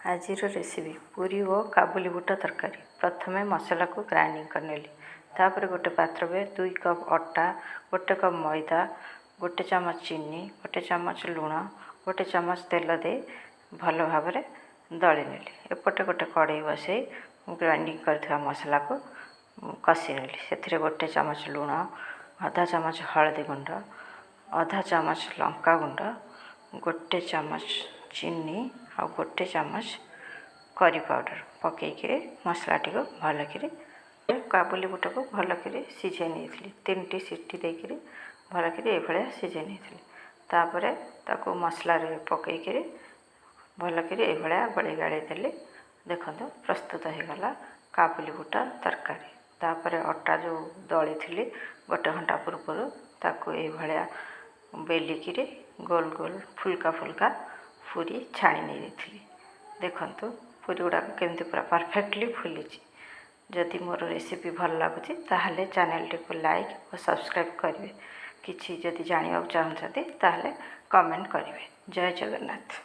आजिर recipe पूरी और काबुली बुट तरकारी। प्रथमे मसला को ग्राइंडिंग करनेली। तापर गोटे पात्र में 2 कप अटा, गोटे कप मैदा, गोटे चमच चीनी, गोटे चमच लुण, गोटे चमच तेल दे भल भाव दली नेली। एपटे गोटे कड़े बसई ग्राइंडिंग कर मसला को कषि नेली। से गोटे चमच लुण, आधा चमच हल्दी गुंड, आधा चमच लंका गुंड, गोटे चमच चीनी आ गोटे चमच करी पाउडर पकईकि मसला टी भलकि काबुली बुट को भलकि सीझे नहीं 3टी सीटी देकर भलकि ये सीझे नहीं। तापर ताको मसला पकईकि भलकि ये गड़े गाड़ी देली। देखो प्रस्तुत हो गला काबुली बुट तरकारी। तापर अटा जो दली थी गोटे घंटा पूर्व ताको ये बेलिकी गोल गोल फुल्का फुल्का पूरी छाणी नहीं थी। देखंतु पूरी गुड़ाक केमती पूरा परफेक्टली फुली। जदि मोर रेसिपी भल लगुच ताहले चैनल टी को लाइक और सब्सक्राइब करेंगे। किसी जदि जाना चाहते ताहले कमेंट करेंगे। जय जगन्नाथ।